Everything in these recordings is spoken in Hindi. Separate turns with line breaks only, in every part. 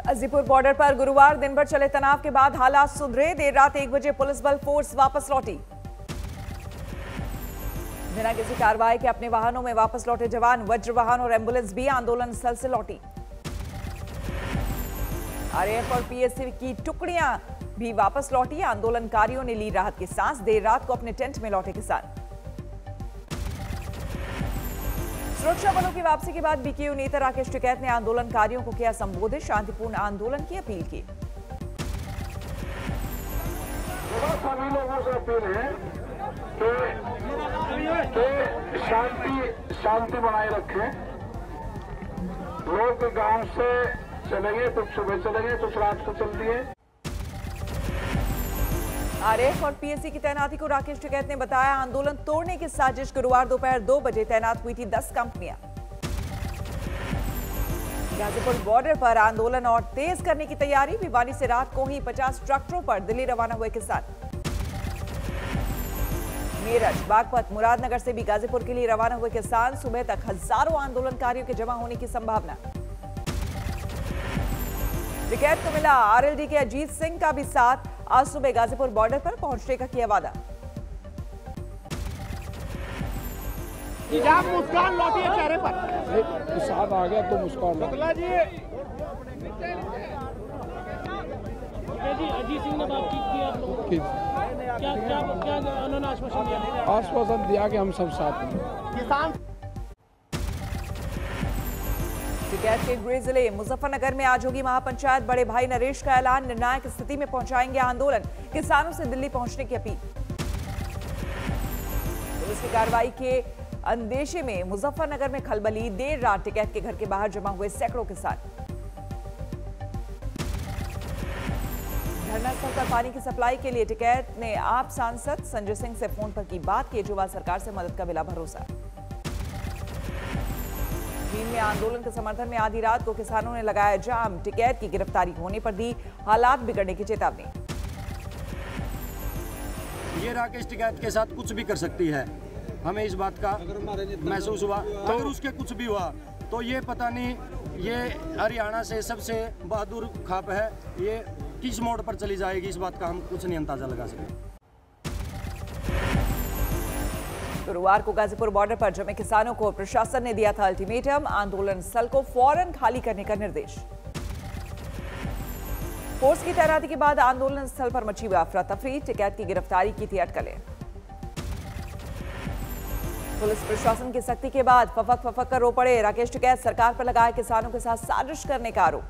गाजीपुर बॉर्डर पर गुरुवार दिन भर चले तनाव के बाद हालात सुधरे। देर रात 1 बजे पुलिस बल फोर्स वापस लौटी। बिना किसी कार्रवाई के अपने वाहनों में वापस लौटे जवान, वज्र वाहन और एम्बुलेंस भी आंदोलन स्थल से लौटी। आरएएफ और पीएससी की टुकड़ियां भी वापस लौटी। आंदोलनकारियों ने ली राहत की सांस। देर रात को अपने टेंट में लौटे किसान। सुरक्षा बलों की वापसी के बाद बीकेयू नेता राकेश टिकैत ने आंदोलनकारियों को किया संबोधित। शांतिपूर्ण आंदोलन की अपील की।
सभी लोगों से अपील है कि शांति बनाए रखें। लोग गांव से चलेंगे, कुछ सुबह चलेंगे, कुछ रात को चलती है।
आरएएफ और पीएससी की तैनाती को राकेश टिकैत ने बताया आंदोलन तोड़ने की साजिश। गुरुवार दोपहर 2 बजे तैनात हुई थी 10 कंपनियां। गाजीपुर बॉर्डर पर आंदोलन और तेज करने की तैयारी। भिवानी से रात को ही 50 ट्रैक्टरों पर दिल्ली रवाना हुए किसान। मेरठ, बागपत, मुरादनगर से भी गाजीपुर के लिए रवाना हुए किसान। सुबह तक हजारों आंदोलनकारियों के जमा होने की संभावना। टिकैत को मिला आरएलडी के अजीत सिंह का भी साथ। आज सुबह गाजीपुर बॉर्डर पर पहुंचने का किया वादा।
मुस्कान लौटी है चेहरे पर।
साथ आ गया तो मुस्कान
जी अजीत सिंह ने बातचीत की आप लोगों की। क्या उन्होंने आश्वासन दिया?
आश्वासन दिया कि हम सब साथ हैं।
किसान
टिकैत के गृह जिले मुजफ्फरनगर में आज होगी महापंचायत। बड़े भाई नरेश का ऐलान। निर्णायक स्थिति में पहुंचाएंगे आंदोलन। किसानों से दिल्ली पहुंचने की अपील। पुलिस की कार्रवाई के अंदेशे में मुजफ्फरनगर में खलबली। देर रात टिकैत के घर के बाहर जमा हुए सैकड़ों किसान। धरना स्थल पर पानी की सप्लाई के लिए टिकैत ने आप सांसद संजय सिंह से फोन पर की बात। केजरीवाल सरकार से मदद का मिला भरोसा। चीन में आंदोलन के समर्थन में आधी रात को किसानों ने लगाया जाम। टिकैत की गिरफ्तारी होने पर दी हालात बिगड़ने की चेतावनी।
ये राकेश टिकैत के साथ कुछ भी कर सकती है। हमें इस बात का महसूस हुआ। अगर उसके कुछ भी हुआ तो ये पता नहीं, ये हरियाणा से सबसे बहादुर खाप है, ये किस मोड़ पर चली जाएगी, इस बात का हम कुछ नहीं अंदाजा लगा सके।
गुरुवार को गाजीपुर बॉर्डर पर जमे किसानों को प्रशासन ने दिया था अल्टीमेटम। आंदोलन स्थल को फौरन खाली करने का निर्देश। फोर्स की तैनाती के बाद आंदोलन स्थल पर मची हुई अफरा तफरी। टिकैत की गिरफ्तारी की थी अटकलें। पुलिस प्रशासन की सख्ती के बाद फफक कर रो पड़े राकेश टिकैत। सरकार पर लगाया किसानों के साथ साजिश करने का आरोप।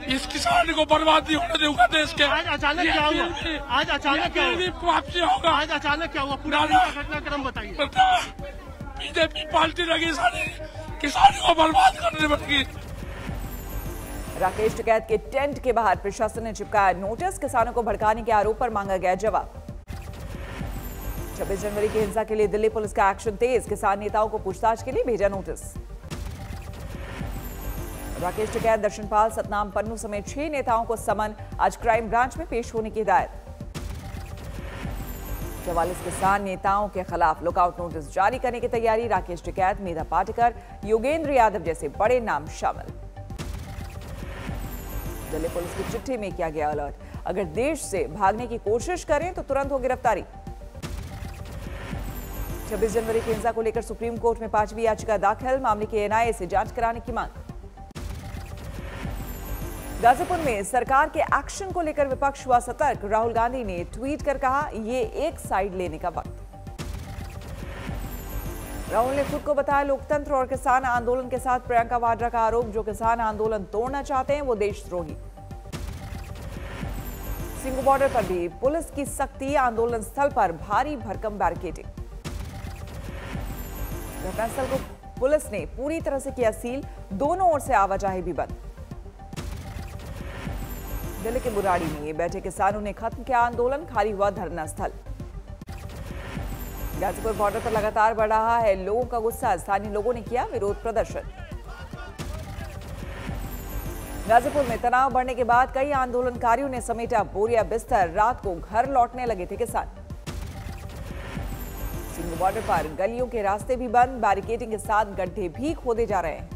इस किसान को बर्बादी होने दूंगा देश के।
आज अचानक क्या हुआ? आज अचानक क्या हुआ?
वापसी होगा।
आज अचानक क्या हुआ? पूरा घटनाक्रम बताइए।
बीजेपी पार्टी लगी सारी किसानों को बर्बाद करने लगी।
राकेश टिकैत के टेंट के बाहर प्रशासन ने चिपकाया नोटिस। किसानों को भड़काने के आरोप पर मांगा गया जवाब। 26 जनवरी की हिंसा के लिए दिल्ली पुलिस का एक्शन तेज। किसान नेताओं को पूछताछ के लिए भेजा नोटिस। राकेश टिकैत, दर्शनपाल, सतनाम पन्नू समेत 6 नेताओं को समन। आज क्राइम ब्रांच में पेश होने की हिदायत। 44 किसान नेताओं के खिलाफ लुकआउट नोटिस जारी करने की तैयारी। राकेश टिकैत, मेधा पाटेकर, योगेंद्र यादव जैसे बड़े नाम शामिल। दिल्ली पुलिस की चिट्ठी में किया गया अलर्ट। अगर देश से भागने की कोशिश करें तो तुरंत हो गिरफ्तारी। 26 जनवरी की हिंसा को लेकर सुप्रीम कोर्ट में 5वीं याचिका दाखिल। मामले की एनआईए से जांच कराने की मांग। गाजीपुर में सरकार के एक्शन को लेकर विपक्ष हुआ सतर्क। राहुल गांधी ने ट्वीट कर कहा, ये एक साइड लेने का वक्त। राहुल ने खुद को बताया लोकतंत्र और किसान आंदोलन के साथ प्रियंका वाड्रा का आरोप। जो किसान आंदोलन तोड़ना चाहते हैं वो देशद्रोही। सिंगू बॉर्डर पर भी पुलिस की सख्ती। आंदोलन स्थल पर भारी भरकम बैरिकेडिंग। घटनास्थल को पुलिस ने पूरी तरह से किया सील। दोनों ओर से आवाजाही भी बंद। दिल्ली के बुराड़ी में बैठे किसानों ने खत्म किया आंदोलन। खाली हुआ धरना स्थल। गाजीपुर बॉर्डर पर लगातार बढ़ रहा है लोगों का गुस्सा। स्थानीय लोगों ने किया विरोध प्रदर्शन। गाजीपुर में तनाव बढ़ने के बाद कई आंदोलनकारियों ने समेटा बोरिया बिस्तर। रात को घर लौटने लगे थे किसान। सिंगू बॉर्डर पर गलियों के रास्ते भी बंद। बैरिकेडिंग के साथ गड्ढे भी खोदे जा रहे हैं।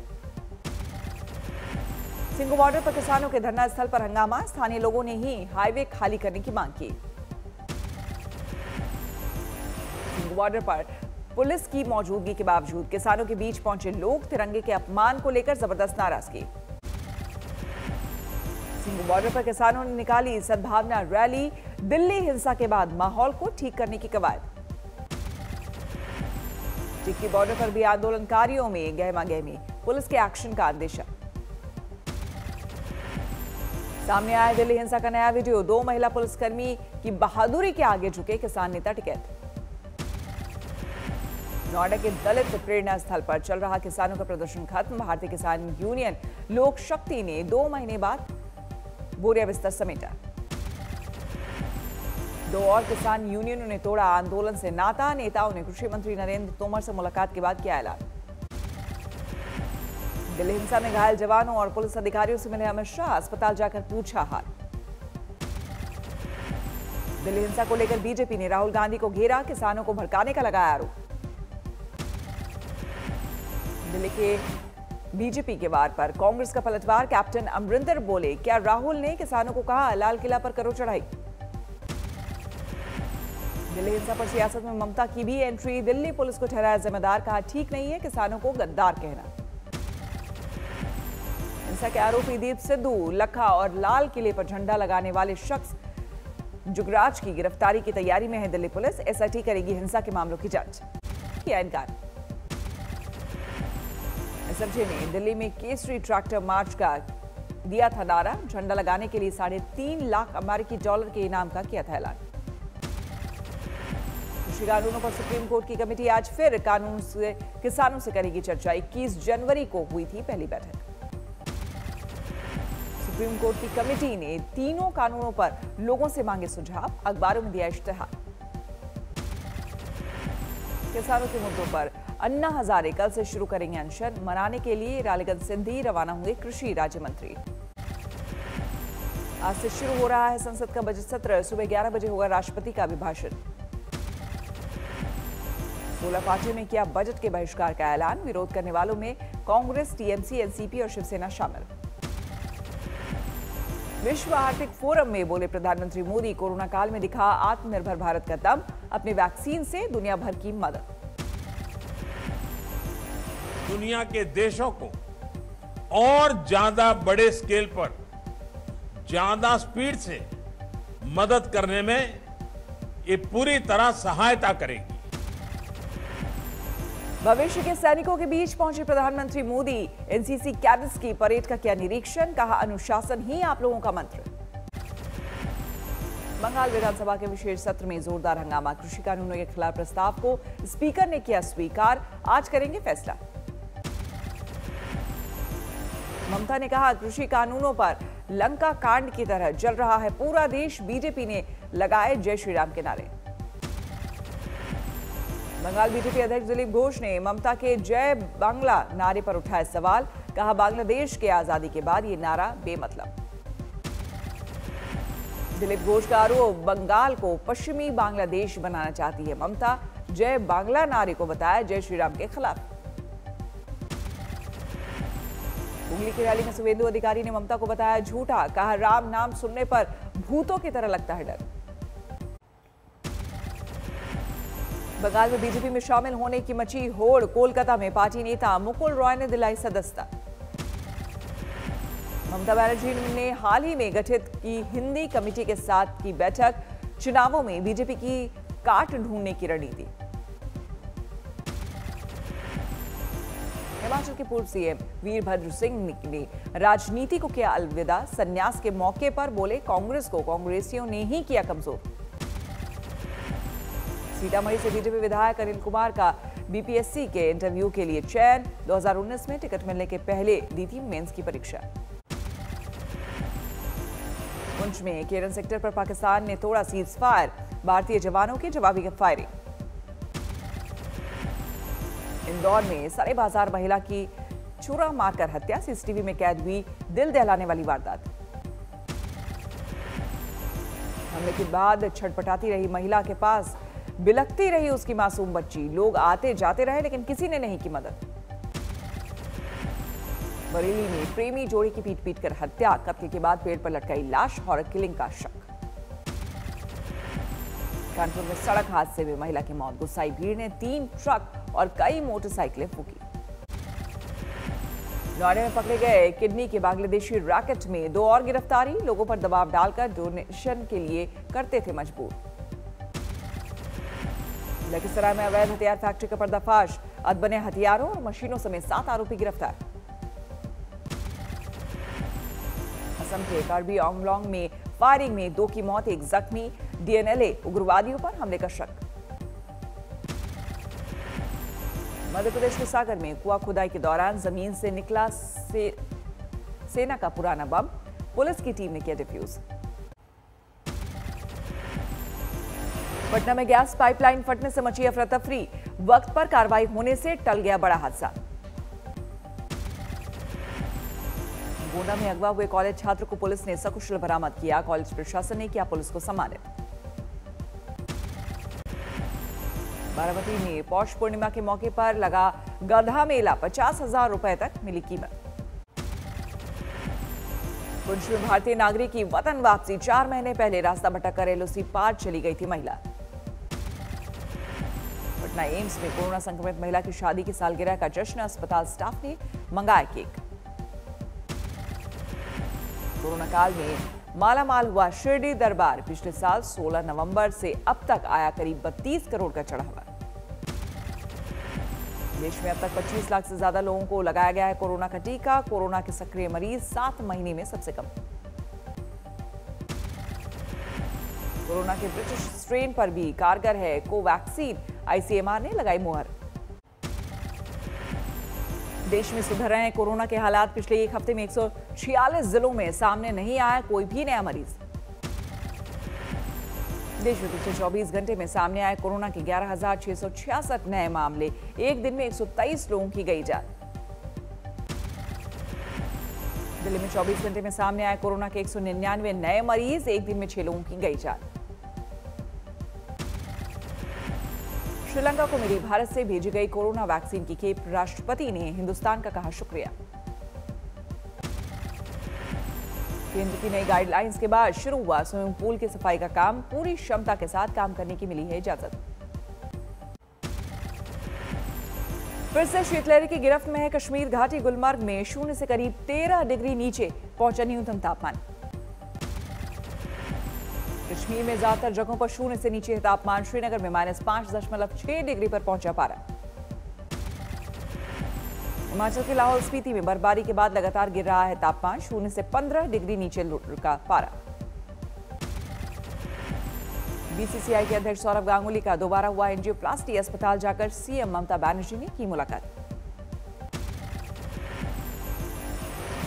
सिंघू बॉर्डर पर किसानों के धरना स्थल पर हंगामा, स्थानीय लोगों ने ही हाईवे खाली करने की मांग की। सिंघू बॉर्डर पर पुलिस की मौजूदगी के बावजूद किसानों के बीच पहुंचे लोग तिरंगे के अपमान को लेकर जबरदस्त नाराजगी। सिंघू बॉर्डर पर किसानों ने निकाली सद्भावना रैली, दिल्ली हिंसा के बाद माहौल को ठीक करने की कवायद। टिक्की बॉर्डर पर भी आंदोलनकारियों में गहमागहमी, पुलिस के एक्शन का अंदेशा। सामने आया दिल्ली हिंसा का नया वीडियो, 2 महिला पुलिसकर्मी की बहादुरी के आगे झुके किसान नेता टिकैत। नोएडा के दलित प्रेरणा स्थल पर चल रहा किसानों का प्रदर्शन खत्म, भारतीय किसान यूनियन लोक शक्ति ने 2 महीने बाद बोरिया बिस्तर समेटा। 2 और किसान यूनियनों ने तोड़ा आंदोलन से नाता, नेताओं ने कृषि मंत्री नरेंद्र तोमर से मुलाकात के बाद किया ऐलान। दिल्ली हिंसा में घायल जवानों और पुलिस अधिकारियों से मिले अमित शाह, अस्पताल जाकर पूछा हाल। दिल्ली हिंसा को लेकर बीजेपी ने राहुल गांधी को घेरा, किसानों को भड़काने का लगाया आरोप। दिल्ली के बीजेपी के वार पर कांग्रेस का पलटवार, कैप्टन अमरिंदर बोले, क्या राहुल ने किसानों को कहा लाल किला पर करो चढ़ाई। दिल्ली हिंसा पर सियासत में ममता की भी एंट्री, दिल्ली पुलिस को ठहराया जिम्मेदार, कहा ठीक नहीं है किसानों को गद्दार कहना। हिंसा के आरोपी दीप सिद्धू, लखा और लाल किले पर झंडा लगाने वाले शख्स जुगराज की गिरफ्तारी की तैयारी में है दिल्ली पुलिस। एसआईटी करेगी हिंसा के मामलों की जांच, किया इनकार। एसएफजे ने दिल्ली में केसरी ट्रैक्टर मार्च का दिया था नारा, झंडा लगाने के लिए $3.5 लाख अमेरिकी डॉलर के इनाम का किया था ऐलान। कृषि कानूनों पर सुप्रीम कोर्ट की कमेटी आज फिर कानून से किसानों से करेगी चर्चा। 21 जनवरी को हुई थी पहली बैठक। सुप्रीम कोर्ट की कमेटी ने तीनों कानूनों पर लोगों से मांगे सुझाव, अखबारों में दिया इश्तेहार। किसानों के मुद्दों पर अन्ना हजारे कल से शुरू करेंगे अनशन, मनाने के लिए रालीगंज सिंधी रवाना हुए कृषि राज्य मंत्री। आज से शुरू हो रहा है संसद का बजट सत्र, सुबह 11 बजे होगा राष्ट्रपति का अभिभाषण। 16 पार्टियों ने किया बजट के बहिष्कार का ऐलान, विरोध करने वालों में कांग्रेस, टीएमसी, एनसीपी और शिवसेना शामिल। विश्व आर्थिक फोरम में बोले प्रधानमंत्री मोदी, कोरोना काल में दिखा आत्मनिर्भर भारत का दम, अपनी वैक्सीन से दुनिया भर की मदद।
दुनिया के देशों को और ज्यादा बड़े स्केल पर ज्यादा स्पीड से मदद करने में ये पूरी तरह सहायता करेगी।
भविष्य के सैनिकों के बीच पहुंचे प्रधानमंत्री मोदी, एनसीसी कैडेट्स की परेड का किया निरीक्षण, कहा अनुशासन ही आप लोगों का मंत्र। बंगाल विधानसभा के विशेष सत्र में जोरदार हंगामा, कृषि कानूनों के खिलाफ प्रस्ताव को स्पीकर ने किया स्वीकार, आज करेंगे फैसला। ममता ने कहा कृषि कानूनों पर लंका कांड की तरह जल रहा है पूरा देश, बीजेपी ने लगाए जय श्री राम के नारे। बंगाल बीजेपी अध्यक्ष दिलीप घोष ने ममता के जय बांग्ला नारे पर उठाया सवाल, कहा बांग्लादेश के आजादी के बाद ये नारा बेमतलब। दिलीप घोष का आरोप, बंगाल को पश्चिमी बांग्लादेश बनाना चाहती है ममता, जय बांग्ला नारे को बताया जय श्री राम के खिलाफ। हुगली की रैली में सुवेंदु अधिकारी ने ममता को बताया झूठा, कहा राम नाम सुनने पर भूतों की तरह लगता है डर। बंगाल में बीजेपी में शामिल होने की मची होड़, कोलकाता में पार्टी नेता मुकुल रॉय ने दिलाई सदस्यता। ममता बनर्जी ने हाल ही में गठित की हिंदी कमेटी के साथ की बैठक, चुनावों में बीजेपी की काट ढूंढने की रणनीति। हिमाचल के पूर्व सीएम वीरभद्र सिंह ने राजनीति को किया अलविदा, संन्यास के मौके पर बोले कांग्रेस को कांग्रेसियों ने ही किया कमजोर। सीतामढ़ी से बीजेपी विधायक अनिल कुमार का बीपीएससी के इंटरव्यू के लिए चयन, 2019 में टिकट मिलने के पहले दी थी मेंस की परीक्षा। पुंछ में केरन सेक्टर पर पाकिस्तान ने तोड़ा सीज फायर, भारतीय जवानों की जवाबी फायरिंग। इंदौर में सरे बाजार महिला की छुरा मारकर हत्या, सीसीटीवी में कैद हुई दिल दहलाने वाली वारदात। हमले के बाद छटपटाती रही महिला के पास बिलखती रही उसकी मासूम बच्ची, लोग आते जाते रहे लेकिन किसी ने नहीं की मदद। बरेली में प्रेमी जोड़ी की पीट कर हत्या, कत्ल के बाद पेड़ पर लटकाई लाश, हॉरर किलिंग का शक। कानपुर में सड़क हादसे में महिला की मौत, गुस्साई भीड़ ने 3 ट्रक और कई मोटरसाइकिलें फूंकी। नोएडा में पकड़े गए किडनी के बांग्लादेशी रैकेट में 2 और गिरफ्तारी, लोगों पर दबाव डालकर डोनेशन के लिए करते थे मजबूर। लखीसराय में अवैध हथियार फैक्ट्री का पर्दाफाश, अदबने हथियारों और मशीनों समेत 7 आरोपी गिरफ्तार। असम के कार्बी आंगलोंग में फायरिंग में 2 की मौत, 1 जख्मी, डीएनएलए उग्रवादियों पर हमले का शक। मध्य प्रदेश के सागर में कुआं खुदाई के दौरान जमीन से निकला सेना का पुराना बम, पुलिस की टीम ने किया डिफ्यूज। पटना में गैस पाइपलाइन फटने से मची अफरा तफरी, वक्त पर कार्रवाई होने से टल गया बड़ा हादसा। गोंडा में अगवा हुए कॉलेज छात्र को पुलिस ने सकुशल बरामद किया, कॉलेज प्रशासन ने किया पुलिस को सम्मानित। बारामती में पौष पूर्णिमा के मौके पर लगा गधा मेला, 50,000 रुपए तक मिली कीमत। पुंछ में भारतीय नागरिक की वतन वापसी, 4 महीने पहले रास्ता भटक कर एलओसी पार चली गई थी महिला। पटना एम्स में कोरोना संक्रमित महिला की शादी की सालगिरह का जश्न, अस्पताल स्टाफ ने मंगाया केक। कोरोना काल में मालामाल हुआ शिरडी दरबार, पिछले साल 16 नवंबर से अब तक आया करीब 32 करोड़ का चढ़ावा। देश में अब तक 25 लाख से ज्यादा लोगों को लगाया गया है कोरोना का टीका, कोरोना के सक्रिय मरीज 7 महीने में सबसे कम। कोरोना के ब्रिटिश स्ट्रेन पर भी कारगर है कोवैक्सीन, आईसीएमआर ने लगाई मुहर। देश में सुधर रहे हैं कोरोना के हालात, पिछले 1 हफ्ते में 146 जिलों में सामने नहीं आया कोई भी नया मरीज। देश में पिछले 24 घंटे में सामने आए कोरोना के 11,666 नए मामले, एक दिन में 123 लोगों की गई जान। दिल्ली में 24 घंटे में सामने आए कोरोना के 199 नए मरीज, एक दिन में 6 लोगों की गई जान। श्रीलंका को मिली भारत से भेजी गई कोरोना वैक्सीन की खेप, राष्ट्रपति ने हिंदुस्तान का कहा शुक्रिया। केंद्र की नई गाइडलाइंस के बाद शुरू हुआ स्विमिंग पूल की सफाई का काम, पूरी क्षमता के साथ काम करने की मिली है इजाजत। फिर से शीतलहर की गिरफ्त में है कश्मीर घाटी, गुलमर्ग में 0 से करीब 13 डिग्री नीचे पहुंचा न्यूनतम तापमान। कश्मीर में ज्यादातर जगहों पर 0 से नीचे है तापमान, श्रीनगर में -5.6 डिग्री पर पहुंचा पारा। हिमाचल के लाहौल स्पीति में बर्फबारी के बाद लगातार गिर रहा है तापमान, 0 से 15 डिग्री नीचे रुका पारा। बीसीसीआई के अध्यक्ष सौरव गांगुली का दोबारा हुआ एंजियोप्लास्टी, अस्पताल जाकर सीएम ममता बनर्जी ने की मुलाकात।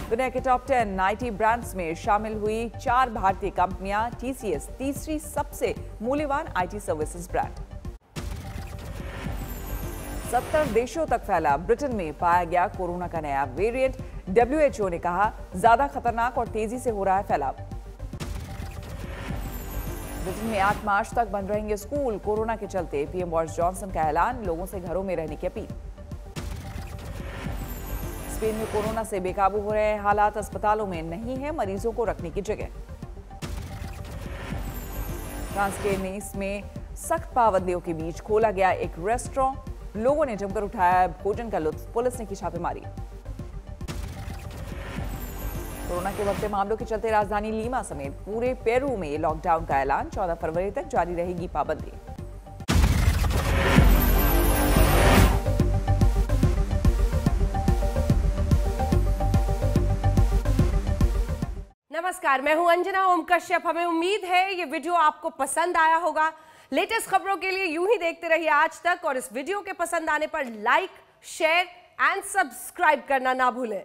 दुनिया के टॉप 10 आईटी ब्रांड्स में शामिल हुई 4 भारतीय कंपनियां, टीसीएस तीसरी सबसे मूल्यवान आईटी सर्विसेज ब्रांड। 70 देशों तक फैला, ब्रिटेन में पाया गया कोरोना का नया वेरिएंट, डब्ल्यूएचओ ने कहा ज्यादा खतरनाक और तेजी से हो रहा है फैलाव। ब्रिटेन में 8 मार्च तक बंद रहेंगे स्कूल, कोरोना के चलते पीएम बोरिस जॉनसन का ऐलान, लोगों से घरों में रहने की अपील। स्पेन में कोरोना से बेकाबू हो रहे हैं हालात, अस्पतालों में नहीं है मरीजों को रखने की जगह। फ्रांस के नीस में सख्त पाबंदियों के बीच खोला गया एक रेस्टोरेंट, लोगों ने जमकर उठाया भोजन का लुत्फ, पुलिस ने की छापेमारी। कोरोना के बढ़ते मामलों के चलते राजधानी लीमा समेत पूरे पेरू में लॉकडाउन का ऐलान, 14 फरवरी तक जारी रहेगी पाबंदी।
नमस्कार, मैं हूं अंजना ओम कश्यप। हमें उम्मीद है ये वीडियो आपको पसंद आया होगा। लेटेस्ट खबरों के लिए यूं ही देखते रहिए आज तक, और इस वीडियो के पसंद आने पर लाइक, शेयर एंड सब्सक्राइब करना ना भूलें।